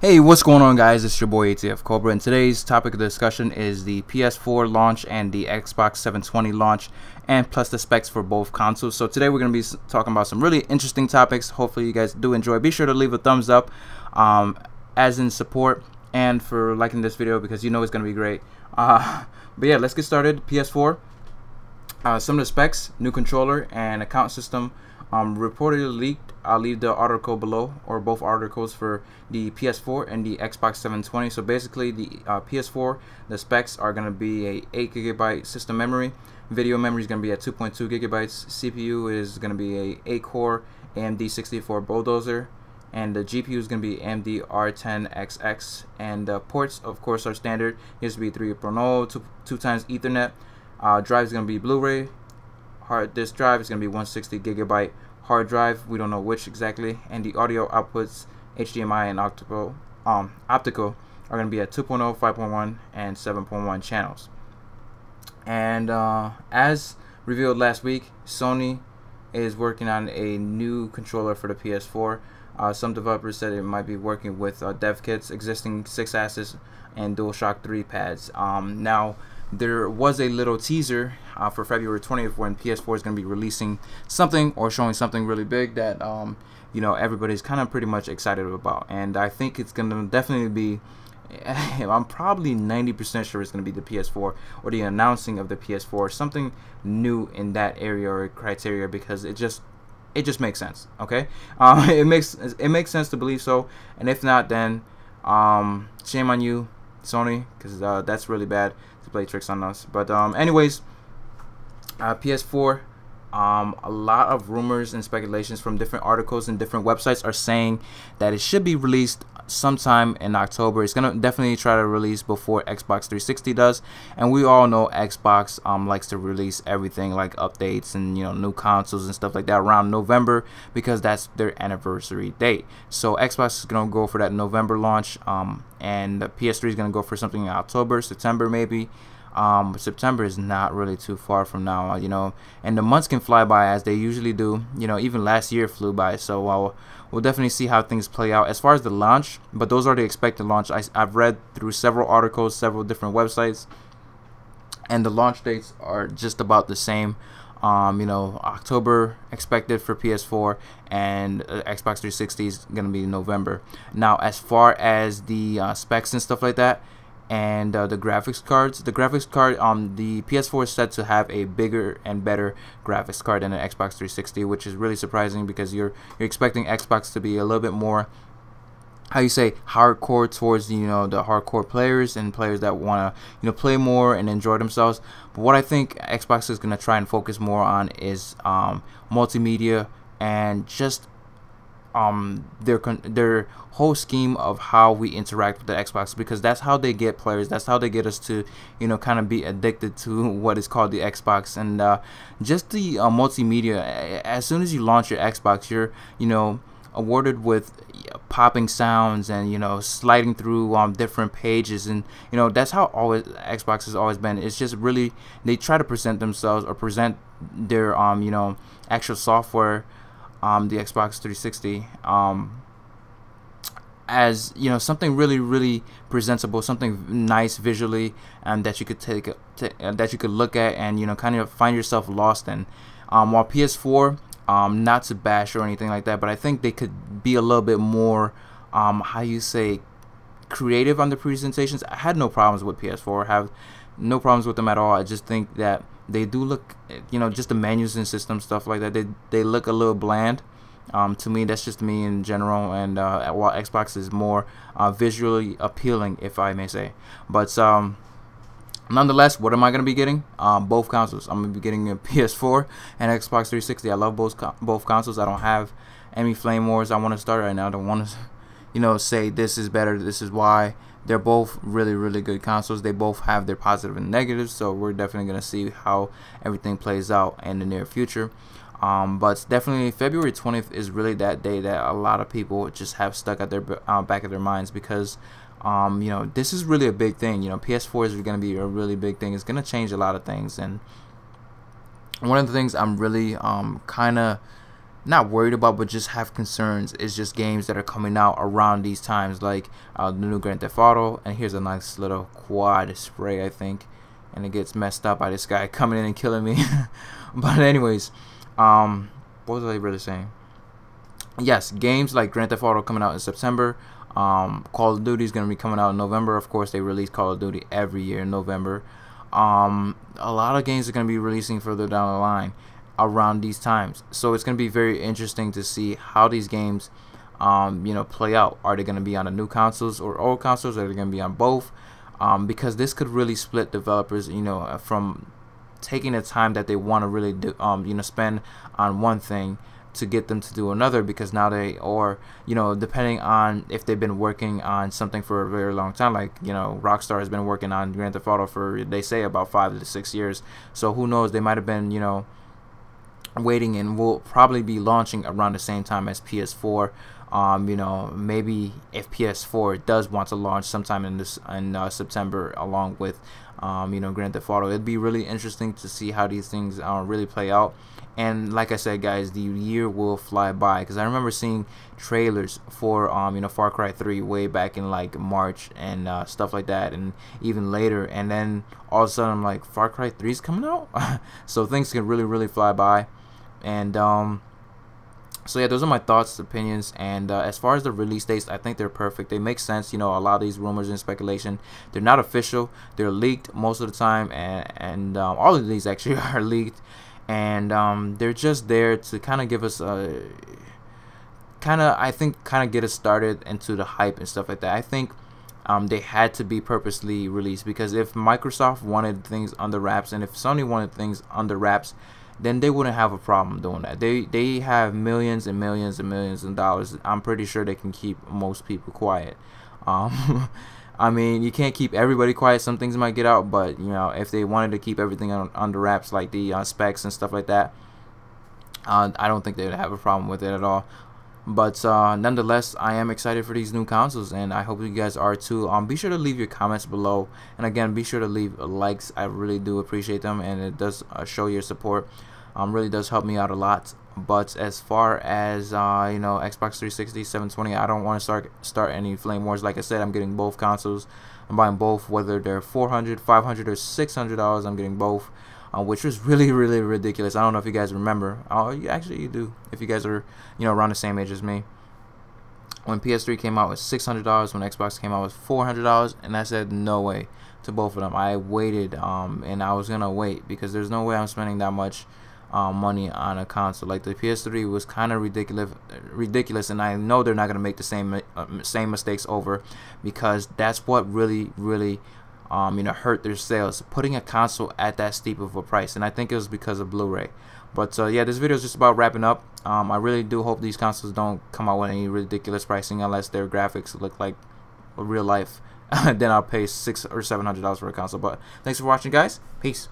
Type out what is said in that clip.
Hey, what's going on, guys? It's your boy ATFCOBRA, and today's topic of discussion is the PS4 launch and the Xbox 720 launch, and plus the specs for both consoles. So today we're going to be talking about some really interesting topics. Hopefully you guys do enjoy. Be sure to leave a thumbs up as in support, and for liking this video, because you know it's going to be great. But yeah, let's get started. PS4, some of the specs: new controller and account system, reportedly leaked. I'll leave the article below, or both articles, for the PS4 and the Xbox 720. So basically, the PS4, the specs are going to be a 8GB system memory. Video memory is going to be at 2.2 gigabytes. CPU is going to be a 8-core AMD 64 Bulldozer, and the GPU is going to be AMD R10XX. And ports, of course, are standard USB 3.0, 2 times Ethernet. Drive is going to be Blu-ray. Hard disk drive is going to be 160 gigabyte. Hard drive, we don't know which exactly, and the audio outputs, HDMI and optical are going to be at 2.0, 5.1, and 7.1 channels. And as revealed last week, Sony is working on a new controller for the PS4. Some developers said it might be working with dev kits, existing 6-axis and DualShock 3 pads. Now, there was a little teaser for February 20th when PS4 is going to be releasing something or showing something really big that you know, everybody's kind of pretty much excited about, and I think it's going to definitely be I'm probably 90% sure it's going to be the PS4, or the announcing of the PS4, something new in that area or criteria, because it just makes sense. Okay, it makes sense to believe so, and if not, then shame on you, Sony, because that's really bad to play tricks on us. But anyways, PS4, a lot of rumors and speculations from different articles and different websites are saying that it should be released sometime in October. It's gonna definitely try to release before Xbox 360 does, and we all know Xbox likes to release everything, like updates and, you know, new consoles and stuff like that, around November, because that's their anniversary date. So Xbox is gonna go for that November launch, and the PS3 is gonna go for something in October, September maybe. September is not really too far from now, you know, and the months can fly by as they usually do. You know, even last year flew by, so we'll definitely see how things play out as far as the launch. But those are the expected launch. I've read through several articles, several different websites, and the launch dates are just about the same. You know, October expected for PS4, and Xbox 360 is gonna be November. Now, as far as the specs and stuff like that, and the graphics cards, the PS4 is said to have a bigger and better graphics card than an Xbox 360, which is really surprising, because you're expecting Xbox to be a little bit more, how you say, hardcore towards, you know, the hardcore players and players that want to, you know, play more and enjoy themselves. But what I think Xbox is going to try and focus more on is multimedia, and just their whole scheme of how we interact with the Xbox, because that's how they get players, that's how they get us to, you know, kind of be addicted to what is called the Xbox. And just the multimedia, as soon as you launch your Xbox, you're, you know, awarded with popping sounds and, you know, sliding through different pages, and, you know, that's how always Xbox has always been. It's just really, they try to present themselves, or present their you know, actual software, the Xbox 360, as, you know, something really presentable, something nice visually, and that you could that you could look at and, you know, kind of find yourself lost in. While PS4, not to bash or anything like that, but I think they could be a little bit more, how you say, creative on the presentations. I had no problems with PS4, have no problems with them at all. I just think that they do look, you know, just the menus and system stuff like that, they look a little bland. To me, that's just me in general, and while Xbox is more visually appealing, if I may say. But nonetheless, what am I going to be getting? Both consoles. I'm going to be getting a PS4 and Xbox 360. I love both consoles. I don't have any flame wars I want to start right now. I don't want to, you know, say this is better, this is why. They're both really good consoles. They both have their positive and negatives, so we're definitely going to see how everything plays out in the near future. But definitely February 20th is really that day that a lot of people just have stuck at their back of their minds, because you know, this is really a big thing. You know, PS4 is going to be a really big thing. It's going to change a lot of things, and one of the things I'm really kind of not worried about, but just have concerns is just games that are coming out around these times, like the new Grand Theft Auto. And here's a nice little quad spray, I think, and it gets messed up by this guy coming in and killing me. But anyways, what was I really saying? Yes, games like Grand Theft Auto coming out in September. Call of Duty is going to be coming out in November. Of course, they release Call of Duty every year in November. A lot of games are going to be releasing further down the line around these times, so it's going to be very interesting to see how these games play out. Are they going to be on the new consoles or old consoles? Are they going to be on both? Because this could really split developers, from taking the time that they want to really do, spend on one thing to get them to do another, because now they, or depending on if they've been working on something for a very long time, like Rockstar has been working on Grand Theft Auto for, they say, about 5 to 6 years. So who knows, they might have been waiting, and will probably be launching around the same time as PS4. Maybe if PS4 does want to launch sometime in September along with Grand Theft Auto, it'd be really interesting to see how these things really play out. And like I said, guys, the year will fly by, because I remember seeing trailers for Far Cry 3 way back in like March and stuff like that, and even later, and then all of a sudden I'm like, Far Cry 3 is coming out. So things can really fly by. And so yeah, those are my thoughts, opinions, and as far as the release dates, I think they're perfect. They make sense. A lot of these rumors and speculation, they're not official. They're leaked most of the time, and all of these actually are leaked, and they're just there to kind of give us a kind of get us started into the hype and stuff like that. I think they had to be purposely released, because if Microsoft wanted things under wraps, and if Sony wanted things under wraps, then they wouldn't have a problem doing that. They have millions and millions and millions of dollars. I'm pretty sure they can keep most people quiet. I mean, you can't keep everybody quiet. Some things might get out, but if they wanted to keep everything under wraps, like the specs and stuff like that, I don't think they would have a problem with it at all. But nonetheless, I am excited for these new consoles, and I hope you guys are too. Be sure to leave your comments below, and again, be sure to leave likes. I really do appreciate them, and it does show your support. Really does help me out a lot. But as far as Xbox 360, 720, I don't want to start any flame wars. Like I said, I'm getting both consoles. I'm buying both, whether they're $400, $500, or $600. I'm getting both, which was really ridiculous. I don't know if you guys remember. Actually, you do. If you guys are around the same age as me. When PS3 came out, it was $600. When Xbox came out, it was $400, and I said no way to both of them. I waited, and I was gonna wait, because there's no way I'm spending that much money on a console. Like the PS3 was kind of ridiculous, and I know they're not gonna make the same mistakes over, because that's what really hurt their sales, putting a console at that steep of a price. And I think it was because of Blu-ray. But yeah, this video is just about wrapping up. I really do hope these consoles don't come out with any ridiculous pricing, unless their graphics look like real life. Then I'll pay $600 or $700 for a console. But thanks for watching, guys. Peace.